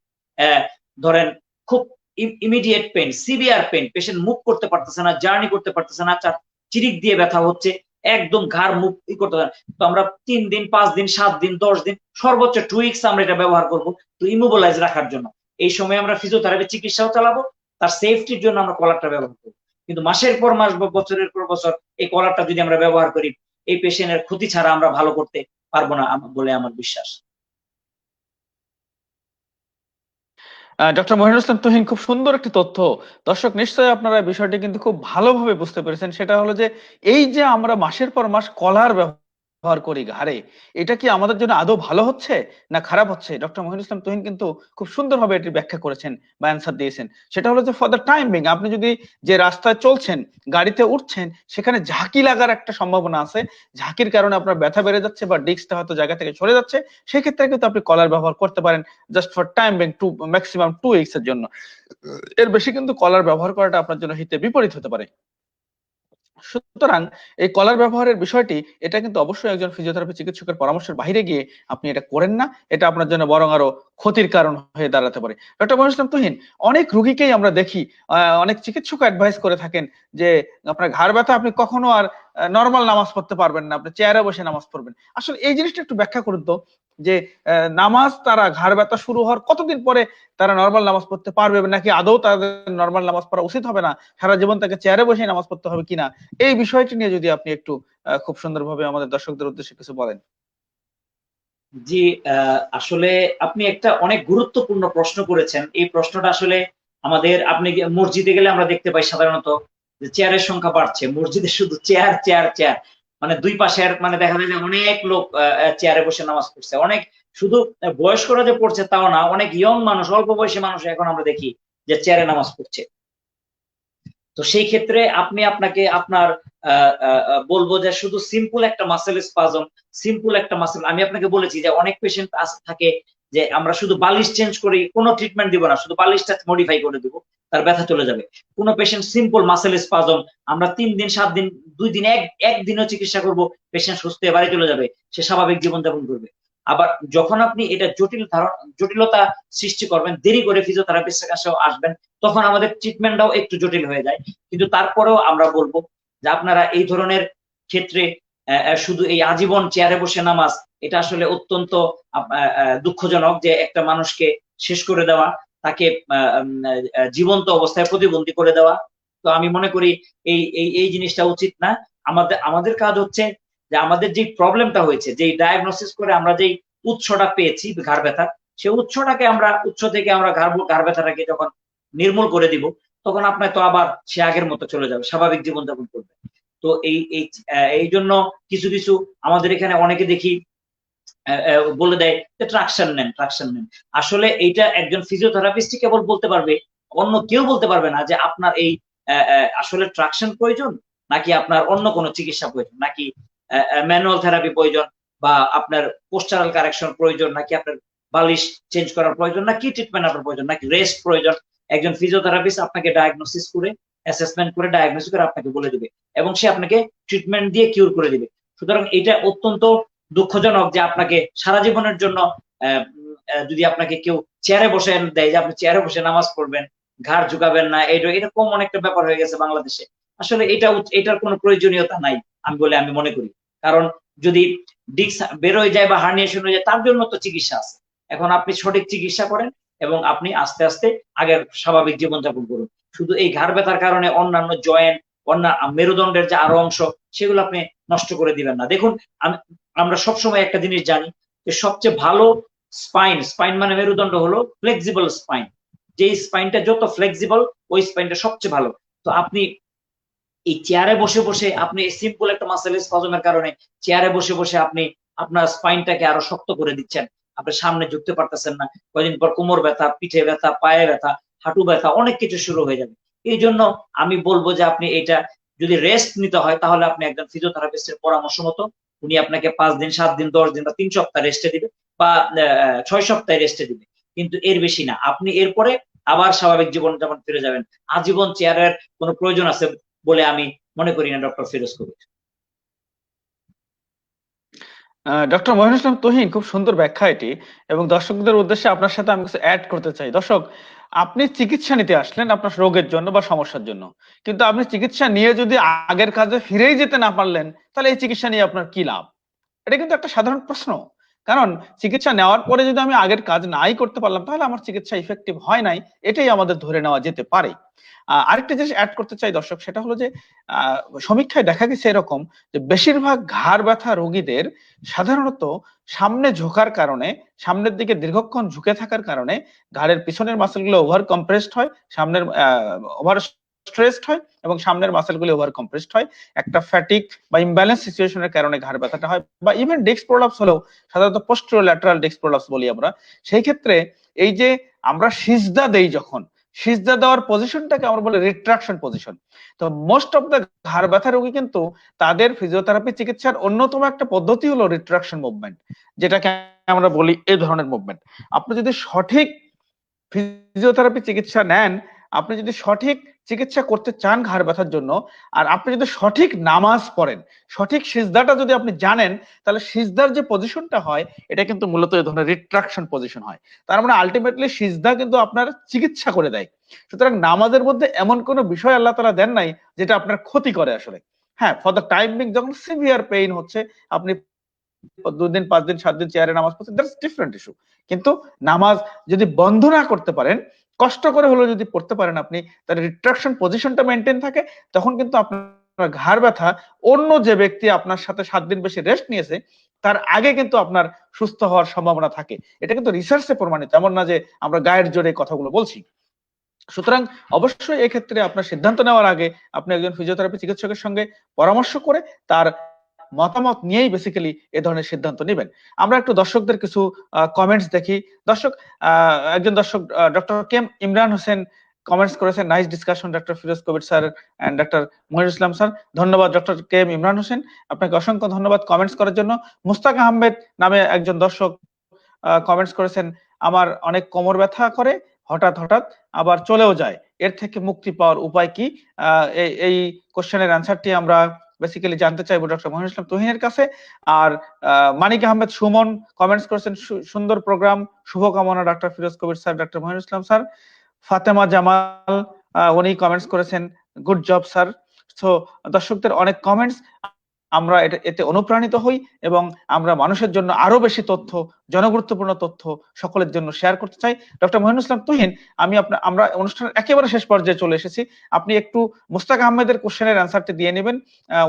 ধরেন খুব immediate pain, severe pain, patient move করতে পারতেছে না, জার্নি করতে পারতেছে না, চিরিক দিয়ে ব্যথা হচ্ছে, একদম ঘাড় মুভ করতে পারে, তো আমরা 3 দিন 5 দিন 7 দিন 10 দিন সর্বোচ্চ 2 উইকস আমরা এটা ব্যবহার করব তো ইমোবিলাইজ রাখার জন্য। এই সময় আমরা ফিজিওথেরাপি চিকিৎসাও চালাবো, তার সেফটির জন্য আমরা কলারটা ব্যবহার করব। কিন্তু মাসের পর মাস বা বছরের পর বছর এই কলারটা যদি আমরা ব্যবহার করি, এই পেশেন্টের ক্ষতি ছাড়া আমরা ভালো করতে পারবো না বলে আমার বিশ্বাস। ডক্টর মহিনুল ইসলাম তুহিন, খুব সুন্দর একটি তথ্য। দর্শক নিশ্চয়ই আপনারা বিষয়টি কিন্তু খুব ভালোভাবে বুঝতে পেরেছেন। সেটা হলো যে এই যে আমরা মাসের পর মাস কলার ব্যবহার করি ঘাড়ে, এটা কি আমাদের জন্য আদৌ ভালো হচ্ছে না খারাপ হচ্ছে? ডক্টর মহিনুল ইসলাম তুহিন কিন্তু খুব সুন্দরভাবে এটি ব্যাখ্যা করেছেন বা অ্যান্সার দিয়েছেন। সেটা হলো যে ফর দ্য টাইম বিং আপনি যদি যে রাস্তায় চলছেন, গাড়িতে উঠছেন, সেখানে ঝাঁকি লাগার একটা সম্ভাবনা আছে। ঝাঁকির কারণে আপনার ব্যথা বেড়ে যাচ্ছে বা ডিস্কটা হয়তো জায়গা থেকে সরে যাচ্ছে, সেক্ষেত্রে কিন্তু আপনি কলার ব্যবহার করতে পারেন just for time being, maximum 2 weeks এর জন্য। এর বেশি কিন্তু কলার ব্যবহার করাটা আপনার জন্য হিতে বিপরীত হতে পারে। সুতরাং এই কলার ব্যবহারের বিষয়টি, এটা কিন্তু অবশ্যই একজন ফিজিওথেরাপি চিকিৎসকের পরামর্শের বাইরে গিয়ে আপনি এটা করেন না। এটা আপনার জন্য বরং আরো ক্ষতির কারণ হয়ে দাঁড়াতে পারে। ডক্টর মনিরুল ইসলাম তুহিন, অনেক রোগীকেই আমরা দেখি, অনেক চিকিৎসক অ্যাডভাইস করে থাকেন যে আপনার ঘাড় ব্যথা, আপনি কখনো আর নরমাল নামাজ পড়তে পারবেন না, আপনি চেয়ারে বসে নামাজ পড়বেন। আসলে এই জিনিসটা একটু ব্যাখ্যা করুন তো, যে নামাজ তারা ঘাড় ব্যথা শুরু হওয়ার কতদিন পরে তারা নরমাল নামাজ পড়তে পারবে, নাকি আদৌ তাদের নরমাল নামাজ পড়া উচিত হবে না, সারা জীবন তাকে চেয়ারে বসে নামাজ পড়তে হবে কিনা? এই বিষয়টি নিয়ে যদি আপনি একটু খুব সুন্দরভাবে আমাদের দর্শকদের উদ্দেশ্যে কিছু বলেন। জি, আসলে আপনি একটা অনেক গুরুত্বপূর্ণ প্রশ্ন করেছেন। এই প্রশ্নটা আসলে আমাদের, আপনি মসজিদে গেলে আমরা দেখতে পাই সাধারণত যে চেয়ারের সংখ্যা বাড়ছে, মসজিদে শুধু চেয়ার চেয়ার চেয়ার, মানে দুই পাশের মানে দেখা যায় যে অনেক লোক চেয়ারে বসে নামাজ পড়ছে। অনেক শুধু বয়স্করা যে পড়ছে তাও না, অনেক ইয়ং মানুষ, অল্প বয়সী মানুষ এখন আমরা দেখি যে চেয়ারে নামাজ পড়ছে। তো সেই ক্ষেত্রে আপনাকে আপনার বলবো যে শুধু সিম্পল একটা মাসেল স্পাজম, সিম্পল একটা মাসেল, আমি আপনাকে বলেছি যে অনেক পেশেন্ট থাকে যে আমরা শুধু বালিশ চেঞ্জ করি, কোনো ট্রিটমেন্ট দিব না, শুধু বালিশটা মডিফাই করে দিব, তার ব্যথা চলে যাবে। কোন পেশেন্ট সিম্পল মাসেল স্পাজম, আমরা 3 দিন 7 দিন 2 দিন একদিনও চিকিৎসা করব, পেশেন্ট সুস্থ হয়ে বাড়ি চলে যাবে, সে স্বাভাবিক জীবনযাপন করবে। আবার যখন আপনি এটা জটিলতা সৃষ্টি করবেন, দেরি করে ফিজিওথেরাপিস্টের কাছেও আসবেন, তখন আমাদের ট্রিটমেন্টটাও একটু জটিল হয়ে যায়। কিন্তু তারপরেও আমরা বলবো যে আপনারা এই ধরনের ক্ষেত্রে শুধু এই আজীবন চেয়ারে বসে নামাজ, এটা আসলে অত্যন্ত দুঃখজনক যে একটা মানুষকে শেষ করে দেওয়া, তাকে জীবন্ত অবস্থায় প্রতিবন্ধী করে দেওয়া। তো আমি মনে করি এই এই এই জিনিসটা উচিত না। আমাদের কাজ হচ্ছে যে আমাদের যে প্রবলেমটা হয়েছে, যে ডায়াগনোসিস করে আমরা যেই উৎসটা পেয়েছি ঘাড় ব্যথার, সেই উৎস থেকে আমরা ঘাড় ব্যথাটাকে যখন নির্মূল করে দিব, তখন আপনার তো আবার সে আগের মতো চলে যাবে, স্বাভাবিক জীবনযাপন করবে। তো এই জন্য কিছু কিছু আমাদের এখানে অনেকে দেখি বলে দেয় যে ট্রাকশন নেন। আসলে এইটা একজন ফিজিওথেরাপিস্টই কেবল বলতে পারবে, অন্য কেউ বলতে পারবে না যে আপনার এই আসলে ট্রাকশন প্রয়োজন নাকি আপনার অন্য কোনো চিকিৎসা প্রয়োজন, নাকি ম্যানুয়াল থেরাপি প্রয়োজন, বা আপনার পোস্টারাল কারেকশন প্রয়োজন, নাকি আপনার বালিশ চেঞ্জ করার প্রয়োজন, না কি ট্রিটমেন্ট আপনার প্রয়োজন, নাকি রেস্ট প্রয়োজন, একজন ফিজিওথেরাপিস্ট আপনাকে ডায়াগনোসিস করে, অ্যাসেসমেন্ট করে, ডায়াগনোসিস করে আপনাকে বলে দিবে, এবং সে আপনাকে ট্রিটমেন্ট দিয়ে কিউর করে দিবে। সুতরাং এটা অত্যন্ত দুঃখজনক যে আপনাকে সারা জীবনের জন্য যদি আপনাকে কেউ চেয়ারে বসে দেয়, যে আপনি চেয়ারে বসে নামাজ পড়বেন, ঘাড় ঝুঁকাবেন না, এরকম অনেকটা ব্যাপার হয়ে গেছে বাংলাদেশে। আসলে এটার কোনো প্রয়োজনীয়তা নাই আমি মনে করি। কারণ যদি ডিস্ক বের হয়ে যায় বা হার্নিয়েশন হয়ে যায়, তার জন্য তো চিকিৎসা আছে। এখন আপনি সঠিক চিকিৎসা করেন এবং আপনি আস্তে আস্তে আগের স্বাভাবিক জীবনযাপন করুন। শুধু এই ঘাড় ব্যথার কারণে অন্যান্য জয়েন্ট, মেরুদণ্ডের যে আরো অংশ, সেগুলো আপনি নষ্ট করে দিবেন না। দেখুন, আমরা সবসময় একটা জিনিস জানি যে সবচেয়ে ভালো স্পাইন মানে মেরুদণ্ড হলো ফ্লেক্সিবল স্পাইন। যে স্পাইনটা যত ফ্লেক্সিবল, ওই স্পাইনটা সবচেয়ে ভালো। তো আপনি এই চেয়ারে বসে বসে, আপনি সিম্পল একটা মাসেল স্পাজমের কারণে চেয়ারে বসে বসে আপনি আপনার স্পাইনটাকে আরো শক্ত করে দিচ্ছেন। আপনি সামনে ঝুঁকতে পারতেছেন না, কয়েকদিন পর কোমর ব্যথা, পিঠে ব্যথা, পায়ে ব্যথা, হাঁটু ব্যথা, অনেক কিছু শুরু হয়ে যাবে। এই জন্য আমি বলবো যে আপনি এটা যদি রেস্ট নিতে হয়, তাহলে আপনি একজন ফিজিওথেরাপিস্টের পরামর্শ মতো, উনি আপনাকে 5 দিন, 7 দিন, 10 দিন বা 3 সপ্তাহ রেস্টে দিবে, বা 6 সপ্তাহে রেস্টে দিবে, কিন্তু এর বেশি না। আপনি এরপরে আবার স্বাভাবিক জীবন যেমন ফিরে যাবেন। আজীবন চেয়ারের কোনো প্রয়োজন আছে বলে আমি মনে করি না, ডক্টর ফিরোজ কবির। ডক্টর মহিনুল ইসলাম তুহিন, খুব সুন্দর ব্যাখ্যা এটি, এবং দর্শকদের উদ্দেশ্যে আপনার সাথে আমি কিছু অ্যাড করতে চাই। দর্শক, আপনি চিকিৎসা নিতে আসলেন আপনার রোগের জন্য বা সমস্যার জন্য, কিন্তু আপনি চিকিৎসা নিয়ে যদি আগের কাজে ফিরেই যেতে না পারলেন, তাহলে এই চিকিৎসা নিয়ে আপনার কি লাভ? এটা কিন্তু একটা সাধারণ প্রশ্ন। কারণ চিকিৎসা নেওয়ার পরে যদি আমি আগের কাজ নাই করতে পারলাম, তাহলে আমার চিকিৎসা ইফেক্টিভ হয় নাই, এটাই আমাদের ধরে নেওয়া যেতে পারে। আরেকটা জিনিস অ্যাড করতে চাই দর্শক, সেটা হলো যে সমীক্ষায় দেখা গেছে এরকম যে বেশিরভাগ ঘাড় ব্যথা রোগীদের সাধারণত সামনে ঝোঁকার কারণে, সামনের দিকে দীর্ঘক্ষণ ঝুঁকে থাকার কারণে ঘাড়ের পিছনের মাসেলগুলো ওভার কম্প্রেসড হয়, সামনের ওভার স্ট্রেসড হয়, এবং সামনের মাসেলগুলো ওভার কম্প্রেসড হয়। একটা ফ্যাটিক বা ইমব্যালেন্স সিচুয়েশনের কারণে ঘাড় ব্যথাটা হয়, বা ইভেন ডিস্ক প্রলাপস হলেও সাধারণত পোস্টেরোল্যাটারাল ডিস্ক প্রলাপস বলি আমরা। সেই ক্ষেত্রে এই যে আমরা সিজদা দেই, যখন সিজদা দেওয়ার পজিশনটাকে আমরা বলি রিট্রাকশন পজিশন। তো মোস্ট অফ দ্য ঘাড় ব্যথা রোগী কিন্তু তাদের ফিজিওথেরাপি চিকিৎসার অন্যতম একটা পদ্ধতি হলো রিট্রাকশন মুভমেন্ট, যেটাকে আমরা বলি এই ধরনের মুভমেন্ট। আপনি যদি সঠিক ফিজিওথেরাপি চিকিৎসা নেন, আপনি যদি সঠিক চিকিৎসা করতে চান ঘাড় ব্যথার জন্য, আর আপনি যদি সঠিক নামাজ পড়েন, সঠিক সিজদাটা যদি আপনি জানেন, তাহলে সিজদার যে পজিশনটা হয়, এটা কিন্তু মূলত এই ধরনের রিট্রাকশন পজিশন হয়। তার মানে আলটিমেটলি সিজদা কিন্তু আপনার চিকিৎসা করে দেয়। সুতরাং নামাজের মধ্যে এমন কোনো বিষয় আল্লাহ তাআলা দেন নাই যেটা আপনার ক্ষতি করে আসলে। হ্যাঁ, ফর দ্য টাইম বিং, যখন সিভিয়ার পেইন হচ্ছে, আপনি 2 দিন, 5 দিন, 7 দিন চেয়ারে নামাজ পড়ছেন, দ্যাটস ডিফারেন্ট ইস্যু। কিন্তু নামাজ যদি বন্ধ না করতে পারেন, কষ্ট করে হলেও যদি পড়তে পারেন আপনি, তাহলে রিট্রাকশন পজিশনটা মেনটেন থাকে, তখন কিন্তু আপনার ঘাড় ব্যথা অন্য যে ব্যক্তি আপনার সাথে 7 দিন বেশি রেস্ট নিয়েছে, তার আগে কিন্তু আপনার সুস্থ হওয়ার সম্ভাবনা থাকে। এটা কিন্তু রিসার্চে প্রমাণিত, এমন না যে আমরা গায়ের জোরে কথাগুলো বলছি। সুতরাং অবশ্যই এক্ষেত্রে আপনার সিদ্ধান্ত নেওয়ার আগে আপনি একজন ফিজিওথেরাপি চিকিৎসকের সঙ্গে পরামর্শ করে তার মতামত নিয়েই বেসিক্যালি এ ধরনের সিদ্ধান্ত নেবেন। আমরা একটু দর্শকদের কিছু কমেন্টস দেখি। দর্শক, একজন দর্শক ডক্টর কেম ইমরান হোসেন কমেন্টস করেছেন, nice discussion doctor Firoz Kabir sir and doctor Mohirul Islam sir. ধন্যবাদ ডক্টর কেম ইমরান হোসেন, আপনাকে অসংখ্য ধন্যবাদ কমেন্টস করার জন্য। মুস্তাক আহমেদ নামে একজন দর্শক কমেন্টস করেছেন, আমার অনেক কোমর ব্যথা করে হঠাৎ হঠাৎ, আবার চলেও যায়, এর থেকে মুক্তি পাওয়ার উপায় কি? এই কোশ্চেনের অ্যান্সারটি আমরা বেসিক্যালি জানতে চাইবো ডক্টর মহিনুল ইসলাম তুহিনের কাছে। আর মানিক আহমেদ সুমন কমেন্টস করেছেন, সুন্দর প্রোগ্রাম, শুভকামনা doctor Firoz Kabir sir, doctor Mohinul ইসলাম স্যার। ফাতেমা জামাল উনি কমেন্টস করেছেন, গুড জব স্যার। সো দর্শকদের অনেক কমেন্টস, আমরা এতে অনুপ্রাণিত হই, এবং আমরা মানুষের জন্য আরো বেশি তথ্য, জনগুরুত্বপূর্ণ তথ্য সকলের জন্য শেয়ার করতে চাই। ডক্টর মহিনুল ইসলাম তুহিন, আমরা অনুষ্ঠানের একেবারে শেষ পর্যায়ে চলে এসেছি। আপনি একটু মুস্তাক আহমেদের কোশ্চেনের অ্যান্সারটি দিয়ে নেবেন।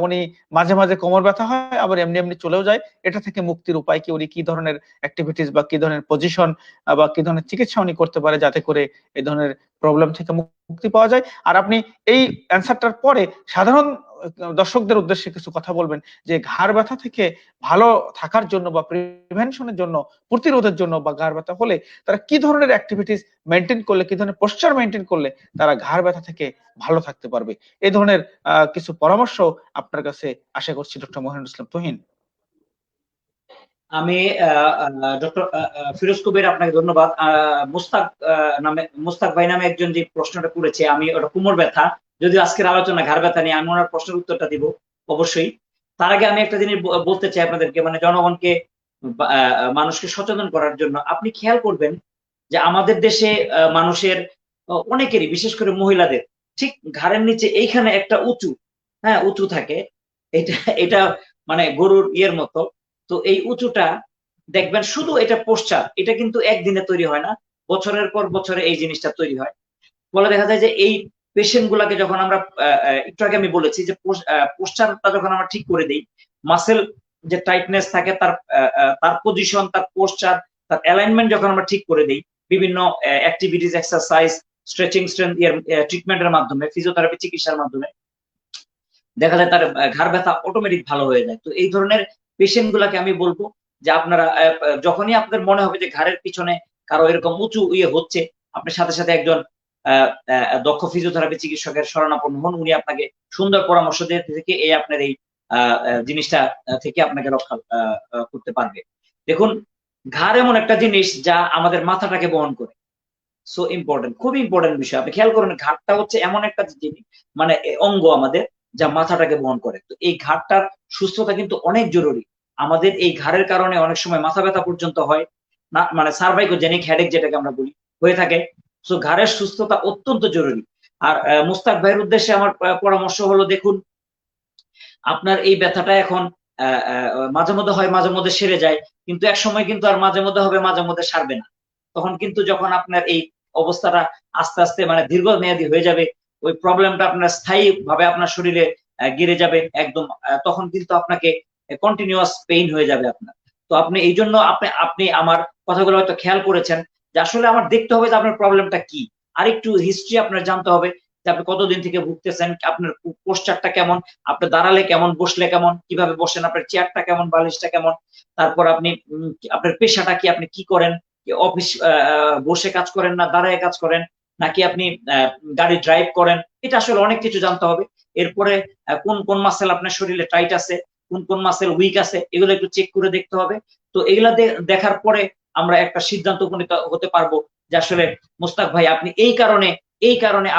উনি মাঝে মাঝে কোমর ব্যথা হয়, আবার এমনি এমনি চলেও যায়, এটা থেকে মুক্তির উপায় কি? উনি কি ধরনের অ্যাক্টিভিটিস বা কি ধরনের পজিশন বা কি ধরনের চিকিৎসা উনি করতে পারে, যাতে করে এই ধরনের প্রবলেম থেকে মুক্তি পাওয়া যায়? আর আপনি এই অ্যান্সারটার পরে সাধারণ দর্শকদের উদ্দেশ্যে কিছু কথা বলবেন যে ঘাড় ব্যথা থেকে ভালো থাকার জন্য বা প্রিভেনশনের জন্য, প্রতিরোধের জন্য বা ঘাড় ব্যথা হলে তারা কি ধরনের অ্যাক্টিভিটিস মেইনটেইন করলে, কি ধরনের পোশ্চার মেইনটেইন করলে তারা ঘাড় ব্যথা থেকে ভালো থাকতে পারবে? এই ধরনের কিছু পরামর্শ আপনার কাছে আশা করছি ডক্টর মহিনুল ইসলাম তুহিন। আমি ডক্টর ফিরোজ কবির, আপনাকে ধন্যবাদ। মুস্তাক ভাই নামে একজন যে প্রশ্নটা করেছে, আমি ওটা কোমর ব্যথা, যদি আজকের আলোচনা ঘাড় ব্যথা নিয়ে, আমি ওনার প্রশ্নের উত্তরটা দিব অবশ্যই। তার আগে আমি একটা জিনিস বলতে চাই আপনাদেরকে, মানে জনগণকে, মানুষকে সচেতন করার জন্য। আপনি খেয়াল করবেন যে আমাদের দেশে মানুষের অনেকেরই, বিশেষ করে মহিলাদের, ঠিক ঘাড়ের নিচে এইখানে একটা উঁচু, হ্যাঁ উঁচু থাকে। এটা এটা মানে গরুর ইয়ের মতো। তো এই উঁচুটা দেখবেন, শুধু এটা পোস্টার, এটা কিন্তু একদিনে তৈরি হয় না, বছরের পর বছরে এই জিনিসটা তৈরি হয়। ফলে দেখা যায় যে এই পেশেন্ট গুলাকে যখন আমরা, একটু আগে আমি বলেছি যে পোস্টারটা যখন আমরা ঠিক করে দিই, মাসেল যে টাইটনেস থাকে, তার পজিশন, তার পোস্টার, তার অ্যালাইনমেন্ট যখন আমরা ঠিক করে দিই, বিভিন্ন অ্যাক্টিভিটিস, এক্সারসাইজ, স্ট্রেচিং, স্ট্রেন্থ ট্রিটমেন্টের মাধ্যমে, ফিজিওথেরাপি চিকিৎসার মাধ্যমে দেখা যায় তার ঘাড় ব্যথা অটোমেটিক ভালো হয়ে যায়। তো এই ধরনের পেশেন্ট গুলাকে আমি বলবো যে আপনারা যখনই আপনাদের মনে হবে যে ঘাড়ের পিছনে কারো এরকম উঁচু ইয়ে হচ্ছে, আপনি সাথে সাথে একজন দক্ষ ফিজিওথেরাপি চিকিৎসকের শরণাপন্ন হন। উনি আপনাকে সুন্দর পরামর্শ দিয়ে থেকে এই আপনার এই জিনিসটা থেকে আপনাকে রক্ষা করতে পারবে। দেখুন, ঘাড় এমন একটা জিনিস যা আমাদের মাথাটাকে বহন করে। সো ইম্পর্টেন্ট, খুব ইম্পর্টেন্ট বিষয়। আপনি খেয়াল করুন, ঘাড়টা হচ্ছে এমন একটা জিনিস, মানে অঙ্গ আমাদের, যা মাথাটাকে বহন করে। তো এই ঘাড়টার সুস্থতা কিন্তু অনেক জরুরি। আমাদের এই ঘাড়ের কারণে অনেক সময় মাথা ব্যথা পর্যন্ত হয় না, মানে সার্ভাইকোজেনিক হেডেক যেটাকে আমরা বলি, হয়ে থাকে। সো ঘাড়ের সুস্থতা অত্যন্ত জরুরি। আর মুস্তাক ভাইয়ের উদ্দেশ্যে আমার পরামর্শ হলো, দেখুন, আপনার এই ব্যথাটা এখন মাঝে মধ্যে হয়, মাঝে মধ্যে সেরে যায়, কিন্তু এক সময় কিন্তু আর মাঝে মধ্যে হবে, মাঝে মধ্যে সারবে না। তখন কিন্তু যখন আপনার এই অবস্থাটা আস্তে আস্তে মানে দীর্ঘমেয়াদী হয়ে যাবে, ওই প্রবলেমটা আপনার স্থায়ী ভাবে আপনার শরীরে গিরে যাবে একদম, তখন কিন্তু আপনাকে কন্টিনিউয়াস পেইন হয়ে যাবে আপনার। তো আপনি এই জন্য আপনি আমার কথাগুলো হয়তো খেয়াল করেছেন যে আসলে আমার দেখতে হবে যে আপনার প্রবলেমটা কি, আর একটু হিস্ট্রি আপনার জানতে হবে যে আপনি কতদিন থেকে ভুগতেছেন, আপনার পোস্টারটা কেমন, আপনি দাঁড়ালে কেমন, বসলে কেমন, কিভাবে বসেন, আপনার চেয়ারটা কেমন, বালিশটা কেমন, তারপর আপনি আপনার পেশাটা কি, আপনি কি করেন, অফিস বসে কাজ করেন না দাঁড়ায় কাজ করেন, নাকি আপনি গাড়ি ড্রাইভ করেন, এটা আসলে অনেক কিছু জানতে হবে। এরপরে কোন কোন মাসেল আপনার শরীরে টাইট আছে, কোন কোন মাসেল উইক আছে, এগুলো একটু চেক করে দেখতে হবে। তো এগুলা দেখার পরে আমরা একটা সিদ্ধান্ত উপনীত হতে পারবো যে আসলে মোস্তাক ভাই, আপনি এই কারণে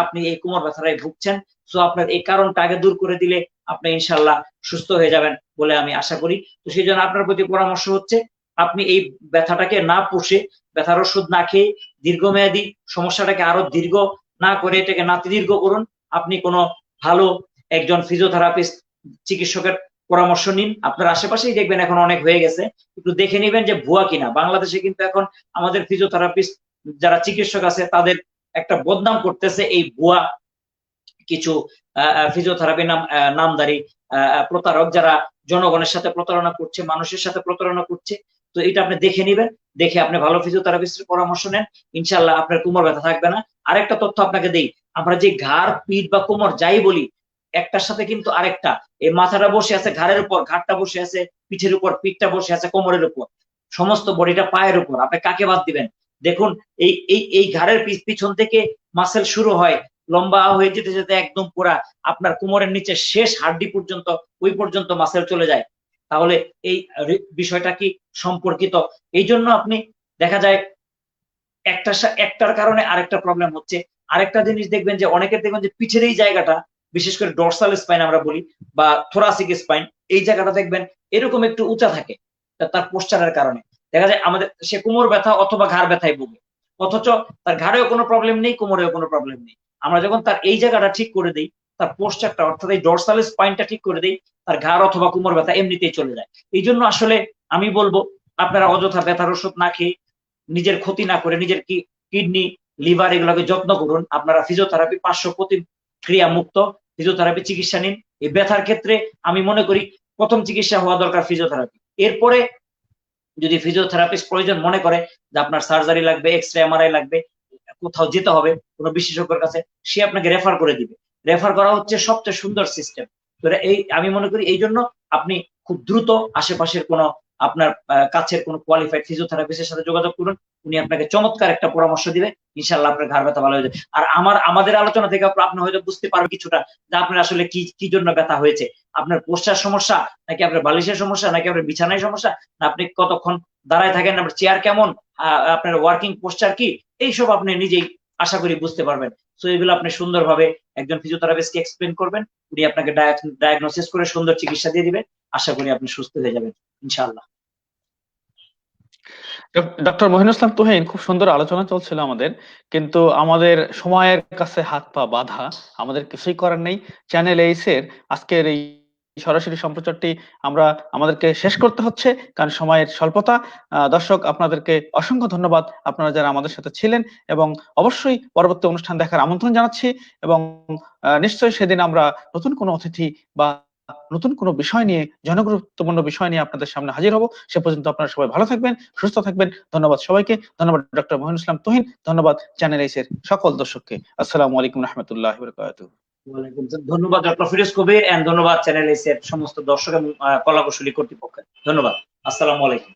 আপনি এই কোমর ব্যথাটায় ভুগছেন। সো আপনার এই কারণটা আগে দূর করে দিলে আপনি ইনশাল্লাহ সুস্থ হয়ে যাবেন বলে আমি আশা করি। তো সেই জন্য আপনার প্রতি পরামর্শ হচ্ছে, আপনি এই ব্যথাটাকে না পুষে, ব্যথার ওষুধ না খেয়ে, দীর্ঘমেয়াদী সমস্যাটাকে আরো দীর্ঘ না করে এটাকে নাতিদীর্ঘ করুন। আপনি কোনো ভালো একজন ফিজিওথেরাপিস্ট চিকিৎসকের পরামর্শ নিন। আপনার আশেপাশেই দেখবেন এখন অনেক হয়ে গেছে, একটু দেখে নিবেন যে ভুয়া কিনা। বাংলাদেশে কিন্তু এখন আমাদের ফিজিওথেরাপিস্ট যারা চিকিৎসক আছে, তাদের একটা বদনাম করতেছে এই ভুয়া কিছু ফিজিওথেরাপি নামধারী প্রতারক, যারা জনগণের সাথে প্রতারণা করছে, মানুষের সাথে প্রতারণা করছে। তো এটা আপনি দেখে নিবেন, দেখে আপনি ভালো ফিজিওথেরাপিস্টের পরামর্শ নেন, ইনশাল্লাহ আপনার কোমর ব্যথা থাকবে না। আরেকটা তথ্য আপনাকে দেই, আমরা যে ঘাড়, পিঠ বা কোমর যাই বলি, একটার সাথে কিন্তু আরেকটা, এই মাথাটা বসে আছে ঘাড়ের উপর, ঘাড়টা বসে আছে পিঠের উপর, পিঠটা বসে আছে কোমরের উপর, সমস্ত বডিটা পায়ের উপর। আপনি কাকে বাদ দিবেন? দেখুন, এই ঘাড়ের পিছন থেকে মাসেল শুরু হয়, লম্বা হয়ে যেতে যেতে একদম পুরা আপনার কোমরের নিচে শেষ হাড্ডি পর্যন্ত, ওই পর্যন্ত মাসেল চলে যায়। তাহলে এই বিষয়টা কি সম্পর্কিত? এই জন্য আপনি দেখা যায় একটার কারণে আরেকটা প্রবলেম হচ্ছে। আরেকটা জিনিস দেখবেন যে অনেকের দেখবেন যে পিঠের এই জায়গাটা, বিশেষ করে ডরসাল স্পাইন আমরা বলি বা থোরাসিক স্পাইন, এই জায়গাটা দেখবেন এরকম একটু উঁচা থাকে, তার পোস্টারের কারণে দেখা যায় আমাদের সে কোমর ব্যথা অথবা ঘাড় ব্যথায় ভুগে, অথচ তার ঘাড়েও কোনো প্রবলেম নেই, কোমরেও কোনো প্রবলেম নেই। আমরা যখন তার এই জায়গাটা ঠিক করে দিই, তার পোস্টারটা অর্থাৎ এই ডরসাল স্পাইনটা ঠিক করে দিই, তার ঘাড় অথবা কোমর ব্যথা এমনিতেই চলে যায়। এই জন্য আসলে আমি বলবো, আপনারা অযথা ব্যথার ওষুধ না খেয়ে, নিজের ক্ষতি না করে, নিজের কিডনি, লিভার এগুলোকে যত্ন করুন। আপনারা ফিজিওথেরাপি, পার্শ্ব প্রতিক্রিয়া মুক্ত ফিজিওথেরাপি চিকিৎসা নিন। এই ব্যথার ক্ষেত্রে আমি মনে করি প্রথম চিকিৎসা হওয়া দরকার ফিজিওথেরাপি। এরপরে যদি ফিজিওথেরাপিস্ট প্রয়োজন মনে করে যে আপনার সার্জারি লাগবে, এক্স রে, এমআরআই লাগবে, কোথাও যেতে হবে কোনো বিশেষজ্ঞের কাছে, সে আপনাকে রেফার করে দিবে। রেফার করা হচ্ছে সবচেয়ে সুন্দর সিস্টেম। তো এই আমি মনে করি এই জন্য আপনি খুব দ্রুত আশেপাশের কোনো আপনার কাছের কোনো কোয়ালিফাইড ফিজিওথেরাপিস্টের সাথে যোগাযোগ করুন। উনি আপনাকে চমৎকার একটা পরামর্শ দিবে। ইনশাআল্লাহ আপনার ঘাড় ব্যথা ভালো হয়ে যাবে। আর আমাদের আলোচনা থেকে আপনি হয়তো বুঝতে পারবেন কিছুটা যে আপনার আসলে কি জন্য ব্যথা হয়েছে। আপনার পোস্চার সমস্যা, নাকি আপনার বালিশের সমস্যা, নাকি আপনার বিছানায় সমস্যা, না আপনি কতক্ষণ দাঁড়ায় থাকেন, আপনার চেয়ার কেমন, আপনার ওয়ার্কিং পোস্চার কি, এইসব আপনি নিজেই আশা করি বুঝতে পারবেন। সো এগুলো আপনি সুন্দরভাবে একজন ফিজিওথেরাপিস্টকে এক্সপ্লেন করবেন। উনি আপনাকে ডায়াগনোসিস করে সুন্দর চিকিৎসা দিয়ে দিবেন। আশা করি আপনি সুস্থ হয়ে যাবেন ইনশাআল্লাহ। ডক্টর মহিনুল ইসলাম তুহিন, খুব সুন্দর আলোচনা চলছিল আমাদের, কিন্তু আমাদের সময়ের কাছে হাত পা বাঁধা, আমাদের কিছুই করার নেই। চ্যানেল এইসের আজকের এই সরাসরি সম্প্রচারটি আমাদেরকে শেষ করতে হচ্ছে, কারণ সময়ের স্বল্পতা। দর্শক, আপনাদেরকে অসংখ্য ধন্যবাদ, আপনারা যারা আমাদের সাথে ছিলেন, এবং অবশ্যই পরবর্তী অনুষ্ঠান দেখার আমন্ত্রণ জানাচ্ছি। এবং নিশ্চয়ই সেদিন আমরা নতুন কোনো অতিথি বা নতুন কোনো বিষয় নিয়ে, জনগুরুত্বপূর্ণ বিষয় নিয়ে আপনাদের সামনে হাজির হব। সে পর্যন্ত আপনারা সবাই ভালো থাকবেন, সুস্থ থাকবেন। ধন্যবাদ সবাইকে। ধন্যবাদ ডক্টর মহিনুল ইসলাম তুহিন। ধন্যবাদ চ্যানেল এইসের সকল দর্শককে। আসসালামু আলাইকুম রহমতুল্লাহ বারাকাতুহু। ওয়ালাইকুম আসসালাম। ধন্যবাদ ডক্টর ফিরোজ কবির, এন্ড ধন্যবাদ চ্যানেল এর সমস্ত দর্শক এবং কলাকুশলী কর্তৃপক্ষকে। ধন্যবাদ। আসসালামু আলাইকুম।